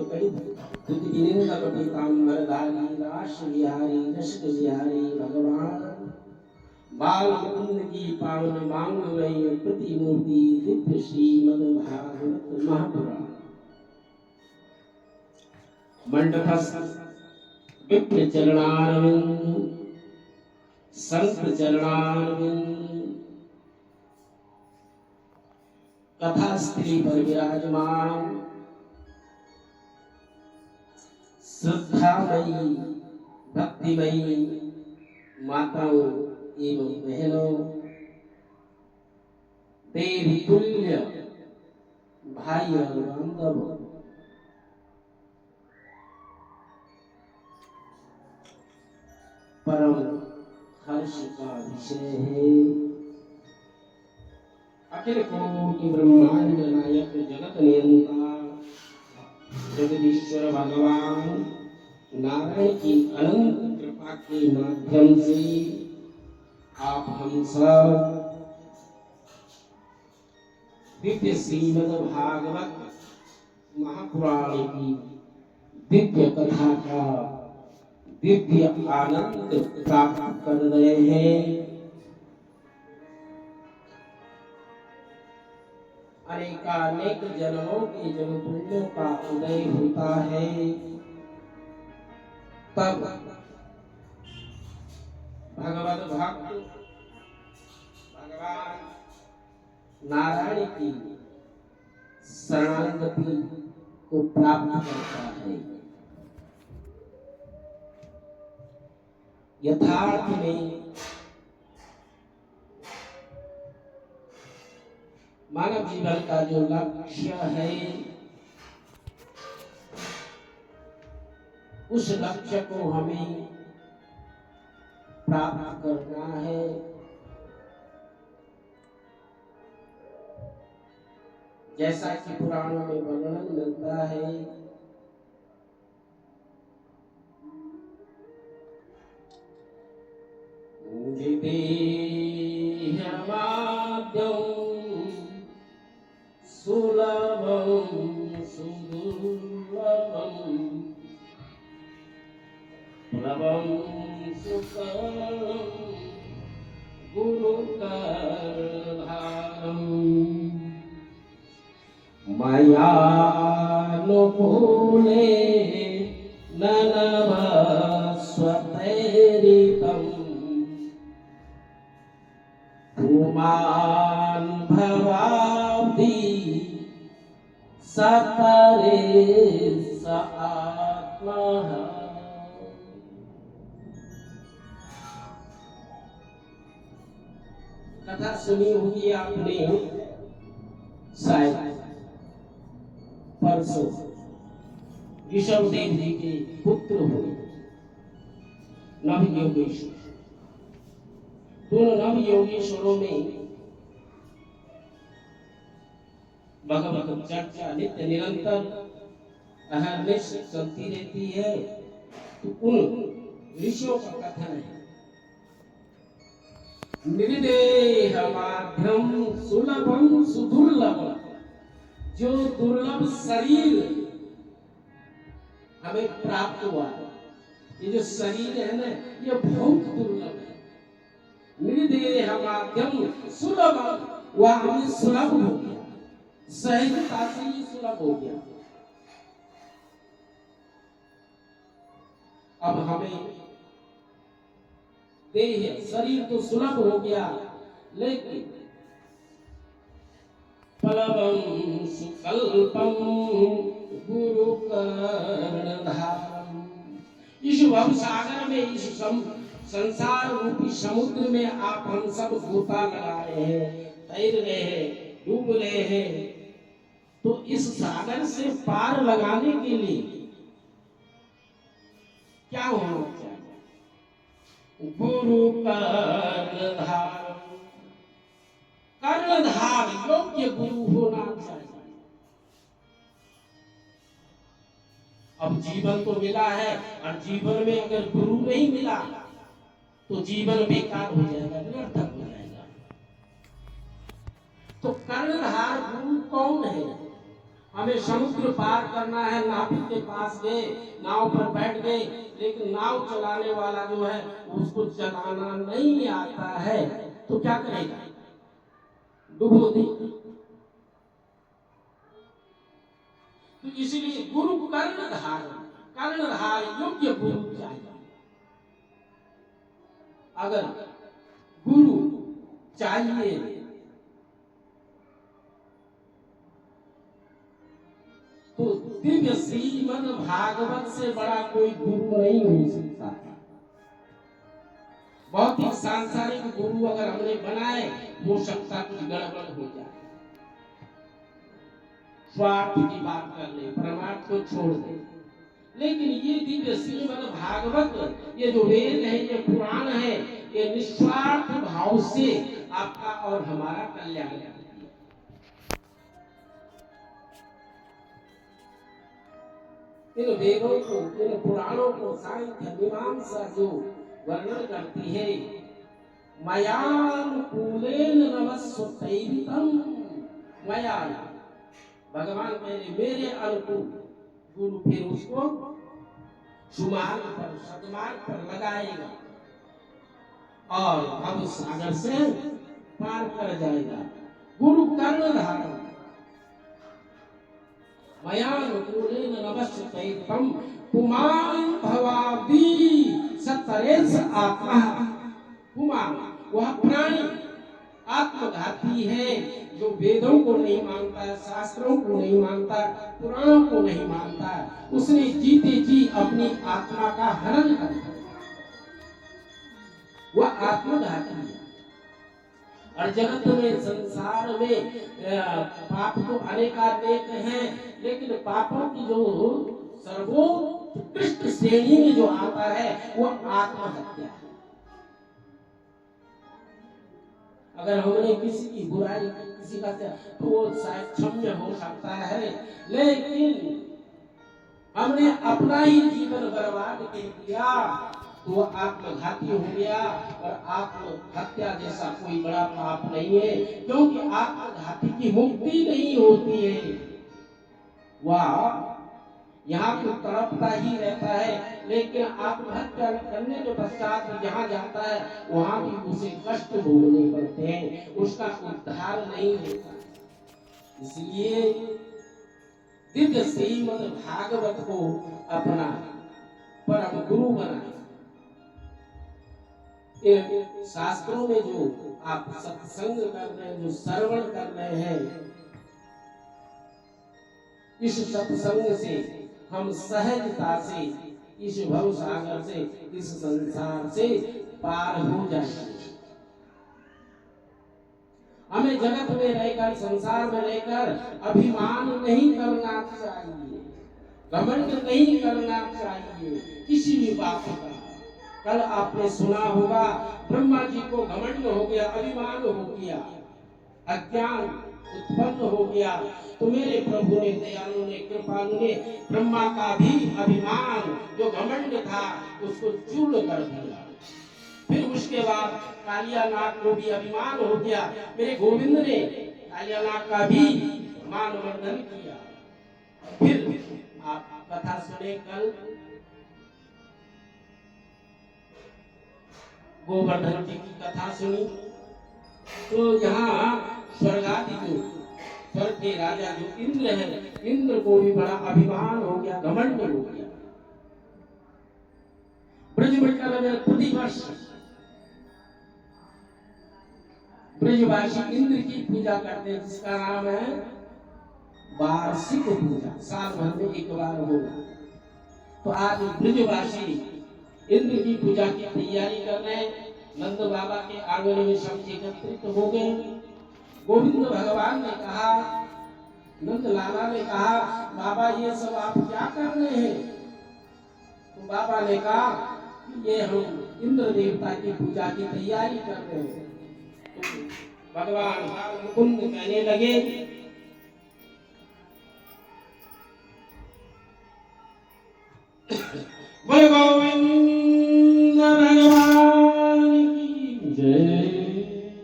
कड़ी तुति विनिंद पीतांबरधारी राश विहारी रश्क विहारी भगवान बाल मुकुंद की पावन मांगमय प्रतिमूर्ति दिव्य श्रीमद् भागवत महापुराण मंडपस्थ विप्र चरणारविंद संत चरणारविंद कथा स्त्री पर विराजमान श्रद्धामयी भक्तिमयी माताओं एवं बहनों, देवी तुल्य भाई और बांधवों, परम हर्ष का विषय है अखिल कोटि ब्रह्मांड नायक जगत नियंता जगदीश्वर भगवान नारायण की अनंत कृपा के माध्यम से आप हम सब दिव्य श्रीमद् भागवत महापुराण की दिव्य कथा का दिव्य आनंद प्राप्त कर रहे हैं। अनेकानेक जन्मों के जब पुण्यों का उदय होता है तब भगवत भक्त भगवान नारायण की शरणागति को प्राप्त करता है। यथार्थ में मानव जीवन का जो लक्ष्य है उस लक्ष्य को हमें प्राप्त करना है। जैसा कि पुराणों में वर्णन मिलता है विदेहमाद्यं सुलभं सुदुर्लभं प्लवं सुकर्णं गुरुकर्णधारं मयानुकूले ननभस्वतैरितं पुमान् भवाब्धि सतरे स आत्मः। कथा सुनी होगी आपने शायद परसों ऋषभदेव जी के पुत्र हुए नव योगेश्वर। दोनों नव योगेश्वरों में भगवत चर्चा नित्य निरंतर अहर्निश चलती रहती है। तो उन ऋषियों का कथन है निर्देह माध्यम सुलभम सुदुर्लभम, जो दुर्लभ शरीर हमें प्राप्त हुआ, ये जो शरीर है ना ये बहुत दुर्लभ है। निर्देह माध्यम सुलभम, वह हमें सुलभ हो गया, सहजता से ही सुलभ हो गया। अब हमें देह शरीर तो सुलभ हो गया, लेकिन पलवम सुकल्पम गुरुकर्णधारम, इस भव सागर में, इस संसार रूपी समुद्र में आप हम सब गोता लगा रहे हैं, तैर रहे हैं, डूब रहे हैं। तो इस सागर से पार लगाने के लिए क्या होना चाहिए? गुरु कर्णधार, कर्णधार योग्य गुरु होना चाहिए। अब जीवन तो मिला है और जीवन में अगर गुरु नहीं मिला तो जीवन बेकार हो जाएगा, निरर्थक हो जाएगा। तो कर्णधार गुरु कौन है? हमें समुद्र पार करना है, नाविक के पास गए, नाव पर बैठ गए, लेकिन नाव चलाने वाला जो है उसको चलाना नहीं आता है, तो क्या करेगा? डुबो देगा। तो इसलिए गुरु कर्णधार योग्य गुरु चाहिए। अगर गुरु चाहिए तो दिव्य श्रीमद् भागवत से बड़ा कोई गुरु नहीं हो सकता। बहुत ही सांसारिक गुरु अगर हमने बनाए, हो सकता कुछ गड़बड़ हो जाए, स्वार्थ की बात कर ले, परमार्थ को छोड़ दे। लेकिन ये दिव्य श्रीमद् भागवत, ये जो वेद है, ये पुराण है, ये निस्वार्थ भाव से आपका और हमारा कल्याण करती है। इन वेदों को, इन पुराणों को सांख्य मीमांसा जो वर्णन करती है, मयानुकूलेन नमस्सुतैरितम, मया भगवान पहले मेरे अनुकूल, गुरु फिर उसको सुमार्ग पर, सदमार्ग पर लगाएगा और भव सागर से पार कर जाएगा। गुरु कर्णधार मयानुकूलेन नमस्सुतैरितम पुमान् भवाब्धि सत्तरेस आत्मा। पुमान् वह प्राणी आत्मघाती है, जो वेदों को नहीं मानता, शास्त्रों को नहीं मानता, पुराणों को नहीं मानता, उसने जीते जी अपनी आत्मा का हनन कर दिया। वह आत्मघाती है। और जगत में, संसार में पाप तो अनेकानेक हैं, लेकिन पापों की जो सर्वोत्कृष्ट श्रेणी में जो आता है वह आत्महत्या है। अगर हमने किसी की बुराई, किसी का, तो वो शायद क्षम्य हो सकता है, लेकिन हमने अपना ही जीवन बर्बाद कर दिया तो वो आत्मघाती हो गया। और आत्महत्या जैसा कोई बड़ा पाप नहीं है, क्योंकि आत्मघाती की मुक्ति नहीं होती है। वह यहाँ तो तड़पता ही रहता है, लेकिन आत्महत्या करने के पश्चात जहाँ जाता है वहाँ भी उसे कष्ट भोगने पड़ते हैं, उसका उद्धार नहीं होता। इसलिए दिव्य श्रीमद् भागवत को अपना परम गुरु बनाए। शास्त्रों में जो आप सत्संग कर रहे हैं, जो श्रवण कर रहे हैं, इस सत्संग से हम सहजता से इस भव सागर से, इस संसार से पार हो जाएंगे। हमें जगत में रहकर, संसार में रहकर अभिमान नहीं करना चाहिए, घमंड नहीं करना चाहिए किसी भी बात का। कल आपने सुना होगा, ब्रह्मा जी को घमंड हो गया, अभिमान हो गया, अज्ञान उत्पन्न हो गया, तो मेरे प्रभु ने, दयालु ने, कृपालु ने ब्रह्मा का भी अभिमान जो घमंड था उसको चूर्ण कर दिया। फिर उसके बाद कालियानाग को भी अभिमान हो गया, मेरे गोविंद ने कालियानाग का भी मान वर्धन किया। फिर आप कथा सुने कल, गोवर्धन जी की कथा सुनी, तो यहाँ स्वर्गादि जो स्वर्ग के राजा जो इंद्र है, इंद्र को भी बड़ा अभिमान हो गया, घमंड हो गया। ब्रजमंडल में प्रतिवर्ष ब्रजवासी इंद्र की पूजा करते हैं, जिसका नाम है वार्षिक पूजा, साल भर में एक बार होगा। तो आज ब्रजवासी इंद्र की पूजा की तैयारी कर रहे हैं। नंद बाबा के आंगन में सब एकत्रित हो गए। गोविंद भगवान ने कहा, नंद लाला ने कहा, बाबा ये सब आप क्या कर रहे हैं? तो बाबा ने कहा, ये हम इंद्र देवता की पूजा की तैयारी कर रहे हैं। तो भगवान मुकुंद कहने लगे, बोले